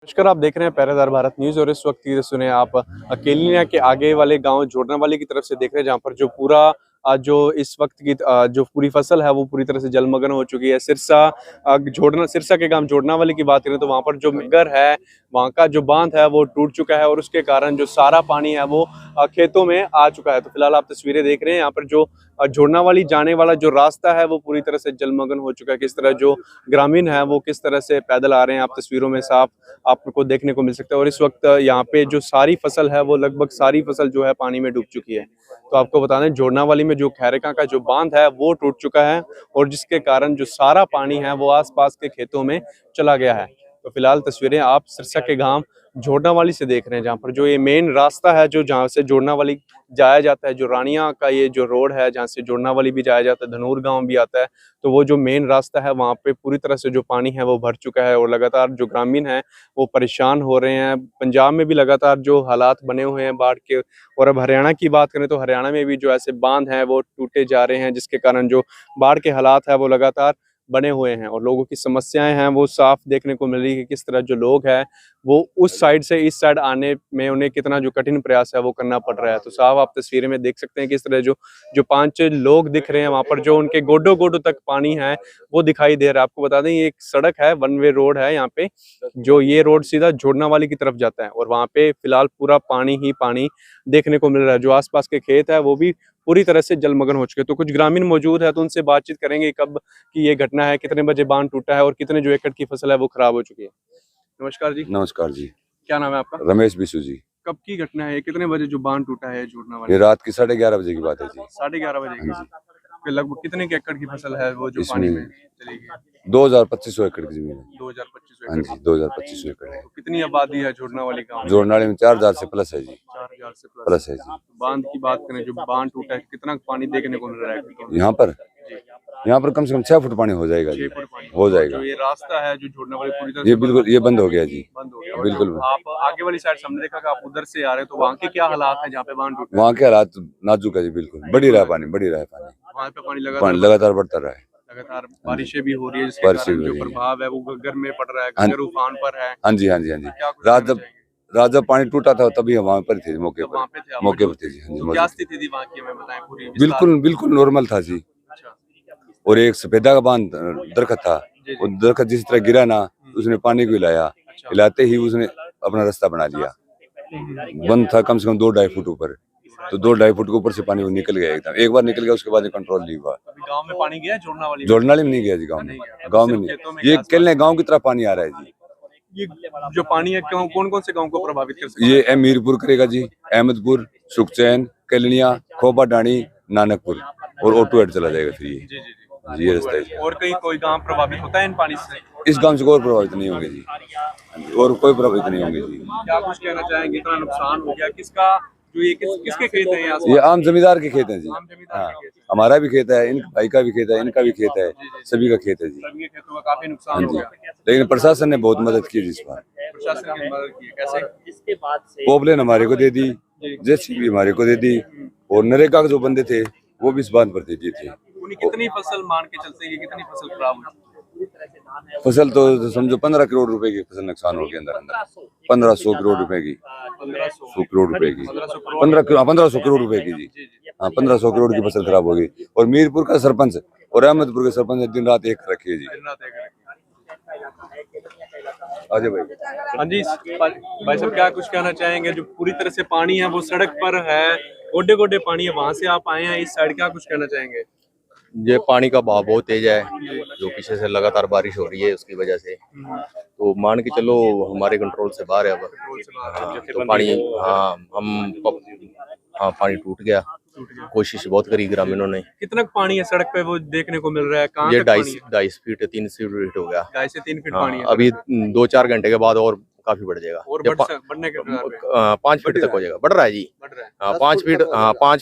नमस्कार, आप देख रहे हैं पहरेदार भारत न्यूज और इस वक्त की सुने आप केलिया के आगे वाले गांव जोड़नावाली की तरफ से देख रहे हैं, जहां पर जो पूरा जो इस वक्त की जो पूरी फसल है वो पूरी तरह से जलमग्न हो चुकी है। सिरसा के गांव जोड़नावाली की बात करें तो वहां पर जो घर है, वहां का जो बांध है वो टूट चुका है और उसके कारण जो सारा पानी है वो खेतों में आ चुका है। तो फिलहाल आप तस्वीरें देख रहे हैं, यहाँ पर जो जोड़नावाली जाने वाला जो रास्ता है वो पूरी तरह से जलमग्न हो चुका है। किस तरह जो ग्रामीण है वो किस तरह से पैदल आ रहे हैं, आप तस्वीरों में साफ आपको देखने को मिल सकता है। और इस वक्त यहाँ पे जो सारी फसल है वो लगभग सारी फसल जो है पानी में डूब चुकी है। तो आपको बता दें, जोड़नावाली में जो खैरेका का जो बांध है वो टूट चुका है और जिसके कारण जो सारा पानी है वो आसपास के खेतों में चला गया है। तो फिलहाल तस्वीरें आप सिरसा के गांव जोड़नावाली से देख रहे हैं, जहाँ पर जो ये मेन रास्ता है जो जहाँ से जोड़नावाली जाया जाता है, जो रानिया का ये जो रोड है जहाँ से जोड़नावाली भी जाया जाता है, धनूर गांव भी आता है, तो वो जो मेन रास्ता है वहाँ पे पूरी तरह से जो पानी है वो भर चुका है और लगातार जो ग्रामीण है वो परेशान हो रहे हैं। पंजाब में भी लगातार जो हालात बने हुए हैं बाढ़ के, और अब हरियाणा की बात करें तो हरियाणा में भी जो ऐसे बांध हैं वो टूटे जा रहे हैं, जिसके कारण जो बाढ़ के हालात है वो लगातार बने हुए हैं और लोगों की समस्याएं हैं वो साफ देखने को मिल रही है। किस तरह जो लोग हैं वो उस साइड से इस साइड आने में उन्हें कितना जो कठिन प्रयास है वो करना पड़ रहा है। तो साफ आप तस्वीरें में देख सकते हैं किस तरह जो जो 5 लोग दिख रहे हैं, वहां पर जो उनके गोडो गोडो तक पानी है वो दिखाई दे रहा है। आपको बता दें, ये एक सड़क है, वन वे रोड है यहाँ पे, जो ये रोड सीधा जोड़नावाली की तरफ जाता है और वहां पे फिलहाल पूरा पानी ही पानी देखने को मिल रहा है। जो आसपास के खेत है वो भी पूरी तरह से जलमग्न हो चुके हैं। तो कुछ ग्रामीण मौजूद है, तो उनसे बातचीत करेंगे कब की ये घटना है, कितने बजे बांध टूटा है और कितने जो एकड़ की फसल है वो खराब हो चुकी है। नमस्कार जी। नमस्कार जी। क्या नाम है आपका? रमेश बिशु जी। कब की घटना है, कितने बजे जो बांध टूटा है जोड़नावाली? ये रात की 11:30 बजे की बात है जी। 11:30 बजे की? हाँ जी। फिर लगभग कितने के एकड़ की फसल है वो जो पानी इसमें में चली गई? 2200 एकड़ की जमीन है। 2200 हाँ एकड़ जी, की। 2200 एकड़ है। तो कितनी आबादी है जोड़नावाली गांव में? जोड़नाले में 4000 से प्लस है जी। 4000 से प्लस है जी। बांध की बात करें, जो बांध टूटा है कितना पानी देखने को मिल रहा है? यहाँ पर कम से कम 6 फुट पानी हो जाएगा जी। 6 फुट पानी हो जाएगा। जो ये रास्ता है जो जोड़नावाली पूरी तरह ये से बिल्कुल ये बंद हो गया जी। बंद हो गया। बिल्कुल। आप आगे वाली साइड हमने देखा कि आप उधर से आ रहे हैं, तो वहाँ के क्या हालात हैं जहाँ पे बांध टूटा? वहाँ के हालात नाजुक है जी, बिल्कुल बढ़ी रहा है पानी, बढ़ी रहा है पानी। वहाँ पे पानी लगातार बढ़ता रहा है। लगातार बारिशें भी हो रही है, जिसके कारण जो प्रभाव है वो घग्गर में पड़ रहा है, घग्गर उफान पर है। हाँ जी, हाँ जी, हाँ जी। रात जब पानी टूटा था तभी हम वहाँ पर थे, मौके पर थे जी। हाँ जी। क्या स्थिति थी वहाँ की, हमें बताएं पूरी? बिल्कुल नॉर्मल था जी। और एक सफेदा का बांध दरख्त था, वो दरख्त जिस तरह गिरा ना, उसने पानी को हिलाया, हिलाते ही उसने अपना रास्ता बना लिया। बंद था कम से कम 2-2.5 फुट ऊपर, तो 2-2.5 फुट के ऊपर से पानी वो निकल गया एकदम। एक बार निकल गया, उसके बाद कंट्रोल नहीं हुआ। गांव में पानी गया जोड़नावाली में? जोड़नावाली में नहीं गया जी, गांव में नहीं। ये केलने गांव की तरफ पानी आ रहा है जी। ये जो पानी है कौन कौन से गांव को प्रभावित कर सकता है? ये मीरपुर करेगा जी, अहमदपुर, सुखचैन, केलनिया, खोपा डाणी, नानकपुर और ऑटो एड चला जाएगा फिर ये। जी, ये रास्ता है। और कहीं कोई गांव प्रभावित होता है इन पानी से? इस गांव से कोई प्रभावित नहीं होंगे जी, और कोई प्रभावित नहीं होंगे जी। क्या कुछ कहना चाहेंगे, इतना नुकसान हो गया, किसका जो ये किसके खेत हैं यहाँ? ये आम जमींदार के खेत हैं जी। हाँ, हमारा भी खेत है, इन भाई का भी खेत है, इनका भी खेत है, सभी का खेत है जी। सभी के खेतों का काफी नुकसान हो गया, लेकिन प्रशासन ने बहुत मदद की जिस बार। प्रशासन की मदद की कैसे? इसके बाद से पोपलेन हमारे को दे दी, जेसीबी हमारे को दे दी, और नरेगा के जो बंदे थे वो भी इस बांध पर दे दिए थे। कितनी फसल मान के चलते हैं, कितनी फसल खराब हुई? फसल तो समझो 15 करोड़ रुपए की फसल नुकसान हो गई, अंदर 1500 करोड़ रुपए की, 100 करोड़ रुपए की, 1500 करोड़ रुपए की जी। हाँ, 1500 करोड़ की फसल खराब हो गई। और मीरपुर का सरपंच और अहमदपुर के सरपंच ने दिन रात एक रखी है जी। आजे भाई। हाँ जी भाई साहब, क्या कुछ कहना चाहेंगे? जो पूरी तरह से पानी है वो सड़क पर है, गोडे गोडे पानी है, वहां से आप आए हैं इस साइड, क्या कुछ कहना चाहेंगे? ये पानी का बहाव बहुत तेज है, जो पीछे से लगातार बारिश हो रही है उसकी वजह से, तो मान के चलो हमारे कंट्रोल से बाहर है अब। तो पानी पानी टूट गया। कोशिश बहुत करी ग्रामीणों ने। कितना पानी है सड़क पे वो देखने को मिल रहा है? कहाँ ये तक पानी है? 2.5 फीट 3 फीट हो गया। 2.5 से 3 फीट पानी है। अभी 2-4 घंटे के बाद और काफी बढ़ जाएगा, और बढ़ने के 5 फीट तक हो जाएगा। बढ़ रहा है जी, 5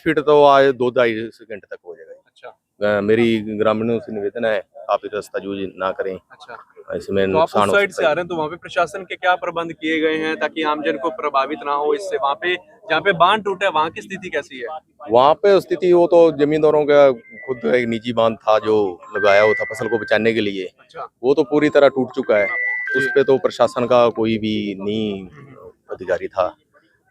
फीट तो आज 2-2.5 घंटे तक हो जाएगा। अच्छा, मेरी ग्रामीणों से निवेदन है, काफी रास्ता यूज ना करें। अच्छा, इसमें तो आप नुकसान उस साइड से आ रहे हैं, तो वहाँ पे प्रशासन के क्या प्रबंध किए गए हैं ताकि आमजन को प्रभावित ना हो इससे? वहाँ पे जहाँ पे बांध टूटा है वहाँ की स्थिति कैसी है? वहाँ पे स्थिति वो तो जमींदारों का खुद एक निजी बांध था जो लगाया हुआ था फसल को बचाने के लिए, अच्छा। वो तो पूरी तरह टूट चुका है। उस पे तो प्रशासन का कोई भी नहीं अधिकारी था।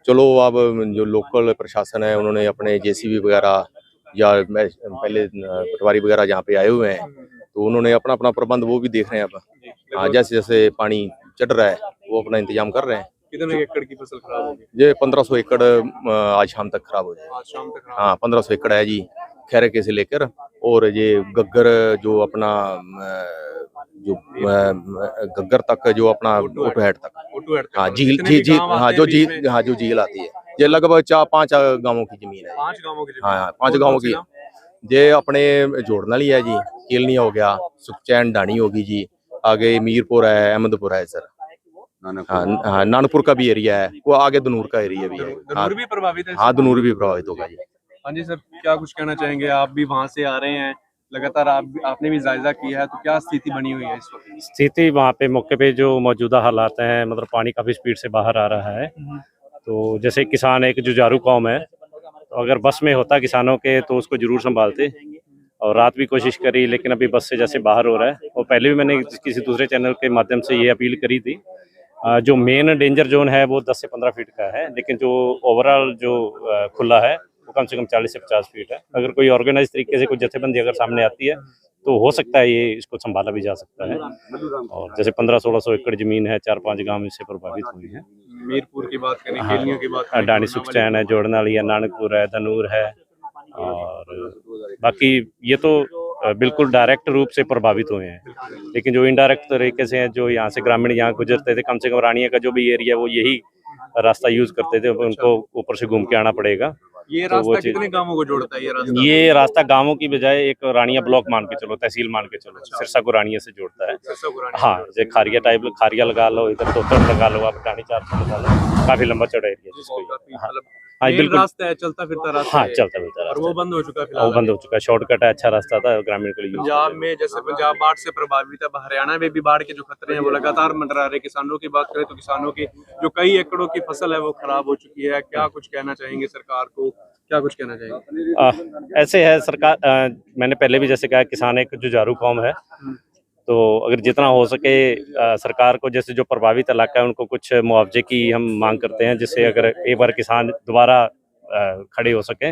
चलो अब जो लोकल प्रशासन है उन्होंने अपने जेसीबी वगैरह या पहले पटवारी वगैरह जहाँ पे आए हुए हैं तो उन्होंने अपना अपना प्रबंध वो भी देख रहे हैं अब। हाँ, जैसे जैसे पानी चढ़ रहा है वो अपना इंतजाम कर रहे हैं। कितने एकड़ की फसल खराब होगी? ये 1500 एकड़ आज शाम तक खराब हो जाएगा। आज शाम तक खराब? हाँ, 1500 एकड़ है जी, खैरके से लेकर और ये गग्गर जो अपना गग्गर तक जो अपना ओटोहेड तक। हाँ जो झील आती है ये लगभग 4-5 गांवों की जमीन है। 5 गांवों की जमीन? हाँ, 5 गांवों की। ये अपने जोड़ने वाली है जी, केलनिया हो गया, सुखचैन ढाणी होगी जी, आगे मीरपुर है, अहमदपुर है सर। हाँ, नानपुर का भी एरिया है, वो आगे दनूर का एरिया भी है। दनूर भी प्रभावित है? हाँ, दनूर भी प्रभावित होगा जी। हाँ जी सर, क्या कुछ कहना चाहेंगे? आप भी वहाँ से आ रहे हैं, लगातार आपने भी जायजा किया है, तो क्या स्थिति बनी हुई है इस वक्त? स्थिति वहाँ पे मौके पे जो मौजूदा हालात हैं, मतलब पानी काफ़ी स्पीड से बाहर आ रहा है। तो जैसे किसान एक जुझारू कौम है, तो अगर बस में होता किसानों के तो उसको जरूर संभालते, और रात भी कोशिश करी, लेकिन अभी बस से जैसे बाहर हो रहा है। और पहले भी मैंने किसी दूसरे चैनल के माध्यम से ये अपील करी थी। जो मेन डेंजर जोन है वो 10 से 15 फीट का है, लेकिन जो ओवरऑल जो खुला है वो कम से कम 40 से 50 फीट है। अगर कोई ऑर्गेनाइज तरीके से कोई जथेबंदी अगर सामने आती है तो हो सकता है ये इसको संभाला भी जा सकता है। और जैसे 1500-1600 एकड़ जमीन है, 4-5 गांव इससे प्रभावित हुए हैं। मीरपुर की बात करें, केलिया की बात करें, डाणी सुखचैन है, जोड़नाली है, नानकपुर है, धनूर है, और बाकी ये तो बिल्कुल डायरेक्ट रूप से प्रभावित हुए हैं। लेकिन जो इनडायरेक्ट तरीके से हैं, जो यहाँ से ग्रामीण यहाँ गुजरते थे, कम से कम रानिया का जो भी एरिया वो यही रास्ता यूज करते थे, उनको ऊपर से घूम के आना पड़ेगा। ये रास्ता कितने गांवों को जोड़ता है? ये रास्ता गांवों की बजाय एक रानिया ब्लॉक मान के चलो, तहसील मान के चलो, सिरसा को रानिया से जोड़ता है। हाँ, जैसे खारिया टाइप, खारिया लगा लो, इधर तोतर लगा लो, आप टाणी चार लगा लो, काफी लंबा चौड़ा एरिया जिसको। हाँ बिल्कुल, रास्ता है, चलता फिरता रास्ता। हाँ, चलता फिरता, और वो बंद हो चुका है? वो बंद हो चुका है। शॉर्टकट है, अच्छा रास्ता था ग्रामीण के लिए। पंजाब में जैसे पंजाब बाढ़ से प्रभावित है, हरियाणा में भी बाढ़ के जो खतरे हैं वो लगातार मंडरा रहे। किसानों की बात करें तो किसानों की जो कई एकड़ों की फसल है वो खराब हो चुकी है। क्या कुछ कहना चाहेंगे सरकार को? क्या कुछ कहना चाहेंगे? ऐसे है सरकार, मैंने पहले भी जैसे कहा, किसान एक जुझारू कौम है, तो अगर जितना हो सके सरकार को, जैसे जो प्रभावित इलाका है उनको कुछ मुआवजे की हम मांग करते हैं, जिससे अगर एक बार किसान दोबारा खड़े हो सके।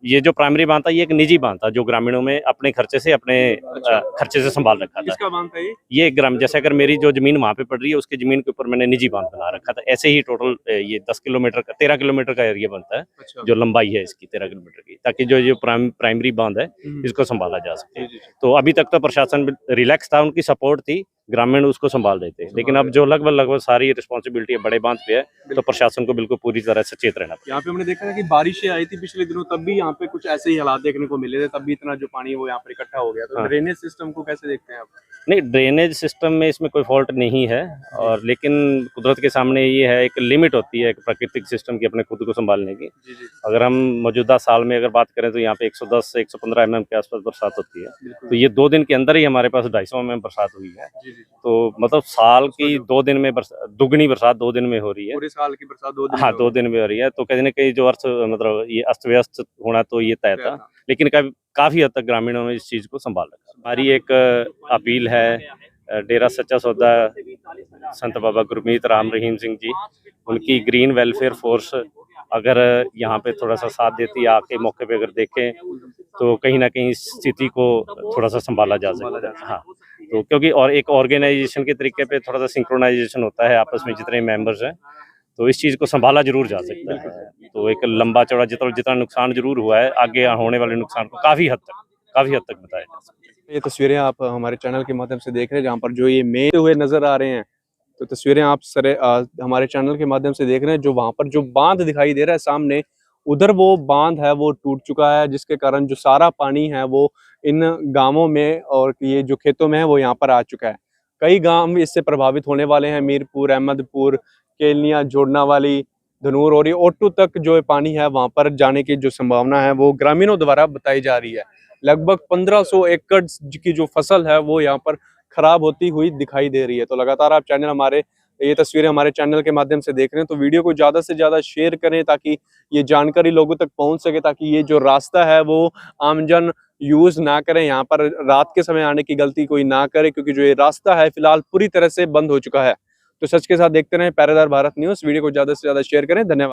ये जो प्राइमरी बांध था ये एक निजी बांध था जो ग्रामीणों में अपने खर्चे से खर्चे से संभाल रखा था। किसका बांध था ये ग्राम, जैसे अगर मेरी जो जमीन वहाँ पे पड़ रही है उसकी जमीन के ऊपर मैंने निजी बांध बना रखा था। ऐसे ही टोटल ये 10 किलोमीटर का 13 किलोमीटर का एरिया बनता है। अच्छा। जो लंबाई है इसकी 13 किलोमीटर की, ताकि जो प्राइमरी बांध है इसको संभाला जा सके। तो अभी तक तो प्रशासन रिलैक्स था, उनकी सपोर्ट थी, ग्रामीण उसको संभाल रहे थे। लेकिन अब जो लगभग सारी रिस्पॉन्सिबिलिटी बड़े बांध पे है, तो प्रशासन को बिल्कुल पूरी तरह सचेत रहना पड़ेगा। यहाँ पे हमने देखा था कि बारिशें आई थी पिछले दिनों, तब भी यहाँ पे कुछ ऐसे ही हालात देखने को मिले थे, तब भी इतना जो पानी है वो यहाँ पे इकट्ठा हो गया। तो ड्रेनेज सिस्टम को कैसे देखते हैं आप? नहीं, ड्रेनेज सिस्टम में इसमें कोई फॉल्ट नहीं है, और लेकिन कुदरत के सामने ये है, एक लिमिट होती है एक प्राकृतिक सिस्टम की अपने खुद को संभालने की। अगर हम मौजूदा साल में अगर बात करें तो यहाँ पे 110 से 115 mm के आसपास बरसात होती है। तो ये 2 दिन के अंदर ही हमारे पास 250 mm बरसात हुई है। तो मतलब साल की 2 दिन में दुगनी बरसात 2 दिन में हो रही है। पूरे साल की बरसात 2 दिन? हाँ, 2 दिन में हो रही है। तो कहीं ना कहीं जो मतलब ये अस्त व्यस्त होना तो ये तय था, लेकिन काफी हद तक ग्रामीणों ने इस चीज को संभाल रखा। हमारी एक अपील है, डेरा सच्चा सौदा संत बाबा गुरमीत राम रहीम सिंह जी, उनकी ग्रीन वेलफेयर फोर्स अगर यहाँ पे थोड़ा सा साथ देती है, आके मौके पे अगर देखें तो कहीं ना कहीं स्थिति को थोड़ा सा संभाला जा सकता है। हाँ, तो क्योंकि और एक ऑर्गेनाइजेशन के तरीके पे थोड़ा सा सिंक्रोनाइजेशन होता है आपस में जितने मेंबर्स हैं, तो इस चीज़ को संभाला जरूर जा सकता है। तो एक लंबा चौड़ा जितना नुकसान जरूर हुआ है, आगे होने वाले नुकसान को काफ़ी हद तक बताया जा सकता है। ये तस्वीरें आप हमारे चैनल के माध्यम से देख रहे हैं, जहाँ पर जो ये मेले हुए नजर आ रहे हैं, तो तस्वीरें आप हमारे चैनल के माध्यम से देख रहे हैं। जो वहाँ पर जो बांध दिखाई दे रहा है सामने, उधर वो बांध है वो टूट चुका है, जिसके कारण जो सारा पानी है वो इन गांवों में और ये जो खेतों में है वो यहाँ पर आ चुका है। कई गांव इससे प्रभावित होने वाले हैं, मीरपुर, अहमदपुर, केलनिया, जोड़नावाली, धनूर, और ये ओटू तक जो पानी है वहाँ पर जाने की जो संभावना है वो ग्रामीणों द्वारा बताई जा रही है। लगभग 1500 एकड़ की जो फसल है वो यहाँ पर खराब होती हुई दिखाई दे रही है। तो लगातार आप चैनल हमारे ये तस्वीरें हमारे चैनल के माध्यम से देख रहे हैं, तो वीडियो को ज़्यादा से ज़्यादा शेयर करें ताकि ये जानकारी लोगों तक पहुंच सके, ताकि ये जो रास्ता है वो आमजन यूज़ ना करें, यहाँ पर रात के समय आने की गलती कोई ना करे, क्योंकि जो ये रास्ता है फिलहाल पूरी तरह से बंद हो चुका है। तो सच के साथ देखते रहें पहरेदार भारत न्यूज़। वीडियो को ज़्यादा से ज़्यादा शेयर करें। धन्यवाद।